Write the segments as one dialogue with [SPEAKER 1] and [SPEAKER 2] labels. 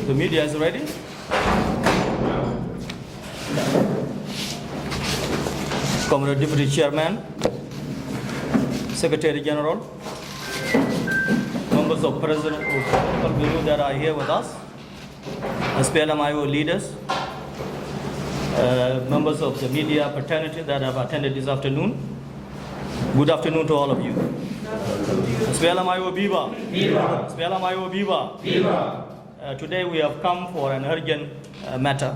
[SPEAKER 1] The media is ready. Comrade Deputy Chairman, Secretary General, members of President of political bureau that are here with us, SPLM-IO leaders, members of the media fraternity that have attended this afternoon. Good afternoon to all of you. SPLM-IO Viva! Viva! SPLM-IO Viva! Viva! Today we have come for an urgent matter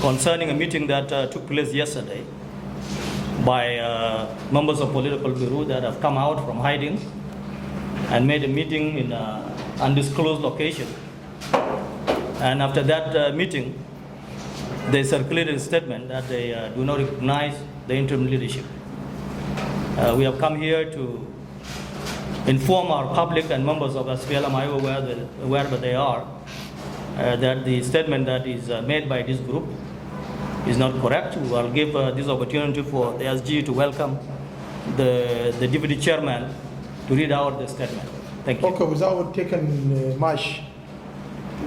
[SPEAKER 1] concerning a meeting that took place yesterday by members of political bureau that have come out from hiding and made a meeting in an undisclosed location. And after that meeting, they circulated a statement that they do not recognize the interim leadership. We have come here to inform our public and members of SPLM-IO wherever they are that the statement that is made by this group is not correct. We will give this opportunity for the SG to welcome the Deputy Chairman to read out the statement. Thank you.
[SPEAKER 2] Okay, without taking much,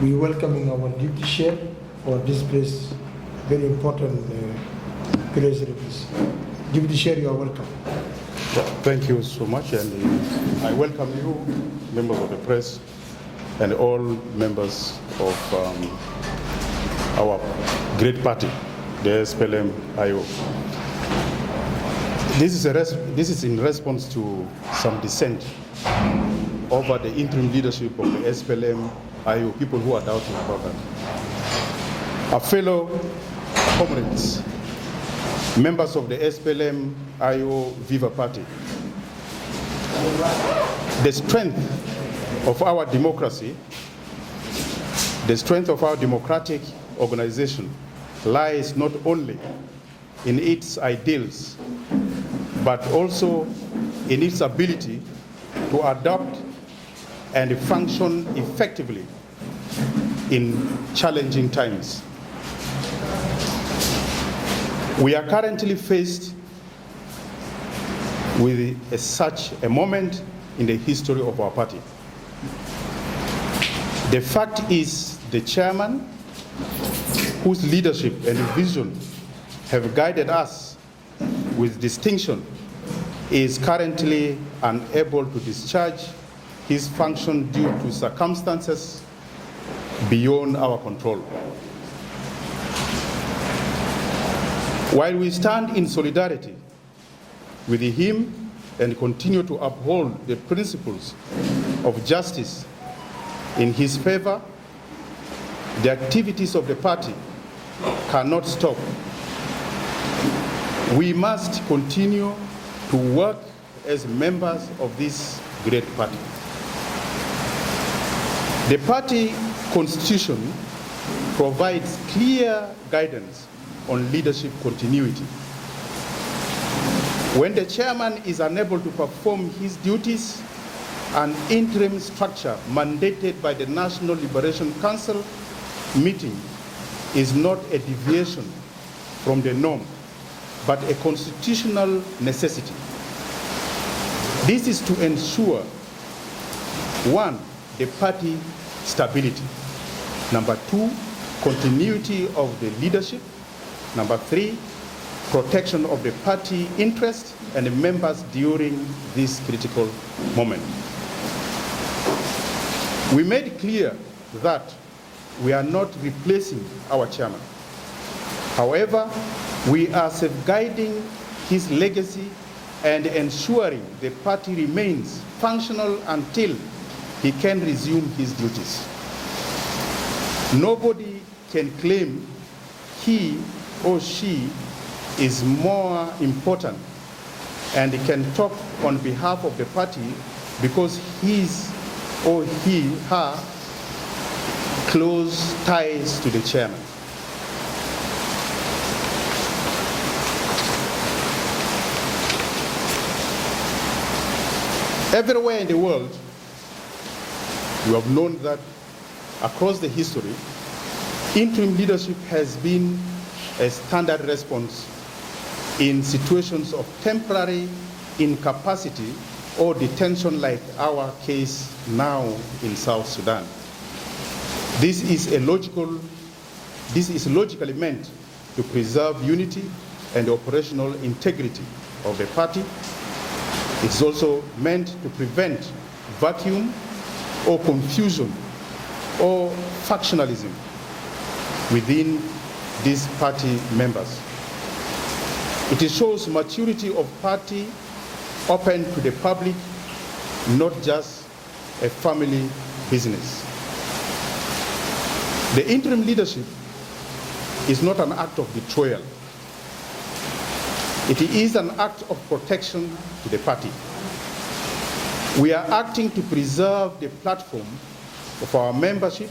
[SPEAKER 2] we welcome our Deputy Chair for this place, very important press release. Deputy Chair, you are welcome.
[SPEAKER 3] Thank you so much, and I welcome you, members of the press, and all members of our great party, the SPLM-IO. This is in response to some dissent over the interim leadership of the SPLM-IO, people who are doubting about that. Our fellow comrades, members of the SPLM-IO Viva Party, the strength of our democracy, the strength of our democratic organization lies not only in its ideals, but also in its ability to adapt and function effectively in challenging times. We are currently faced with such a moment in the history of our party. The fact is, the chairman, whose leadership and vision have guided us with distinction, is currently unable to discharge his function due to circumstances beyond our control. While we stand in solidarity with him and continue to uphold the principles of justice in his favor, the activities of the party cannot stop. We must continue to work as members of this great party. The party constitution provides clear guidance on leadership continuity. When the chairman is unable to perform his duties, an interim structure mandated by the National Liberation Council meeting is not a deviation from the norm, but a constitutional necessity. This is to ensure, one, the party stability. Number two, continuity of the leadership. Number three, protection of the party interest and the members during this critical moment. We made clear that we are not replacing our chairman. However, we are safeguarding his legacy and ensuring the party remains functional until he can resume his duties. Nobody can claim he or she is more important and can talk on behalf of the party because his or her close ties to the chairman. Everywhere in the world, we have known that across the history, interim leadership has been a standard response in situations of temporary incapacity or detention like our case now in South Sudan. This is logically meant to preserve unity and operational integrity of the party. It's also meant to prevent vacuum or confusion or factionalism within these party members. It shows maturity of party open to the public, not just a family business. The interim leadership is not an act of betrayal. It is an act of protection to the party. We are acting to preserve the platform of our membership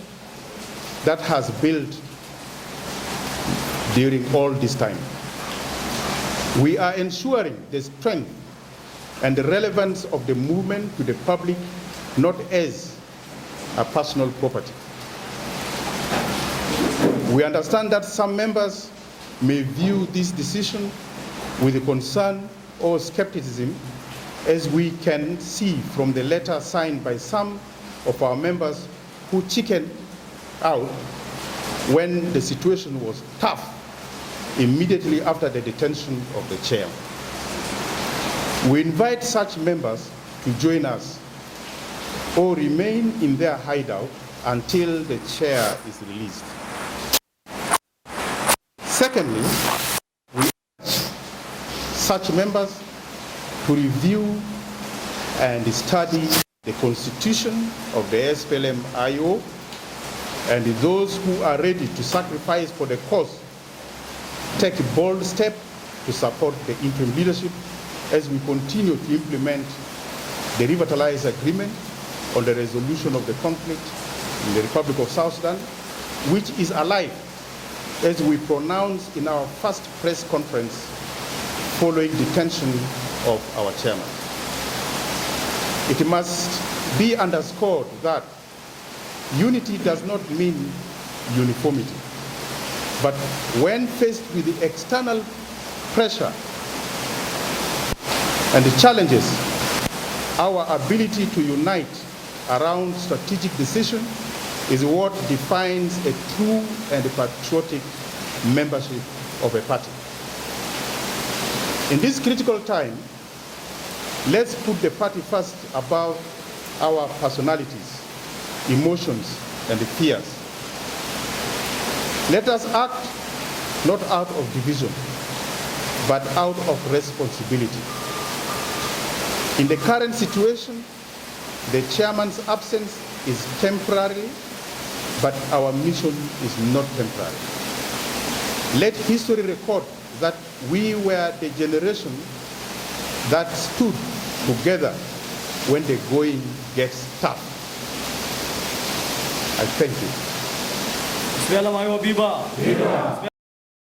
[SPEAKER 3] that has built during all this time. We are ensuring the strength and the relevance of the movement to the public, not as a personal property. We understand that some members may view this decision with concern or skepticism, as we can see from the letter signed by some of our members who chickened out when the situation was tough immediately after the detention of the chair. We invite such members to join us or remain in their hideout until the chair is released. Secondly, we urge such members to review and study the constitution of the SPLM-IO, and those who are ready to sacrifice for the cause take a bold step to support the interim leadership as we continue to implement the revitalized agreement on the resolution of the conflict in the Republic of South Sudan, which is alive, as we pronounced in our first press conference following detention of our chairman. It must be underscored that unity does not mean uniformity, but when faced with the external pressure and the challenges, our ability to unite around strategic decisions is what defines a true and patriotic membership of a party. In this critical time, let's put the party first above our personalities, emotions, and fears. Let us act not out of division, but out of responsibility. In the current situation, the chairman's absence is temporary, but our mission is not temporary. Let history record that we were the generation that stood together when the going gets tough. I thank you.
[SPEAKER 1] SPLM-IO Biba.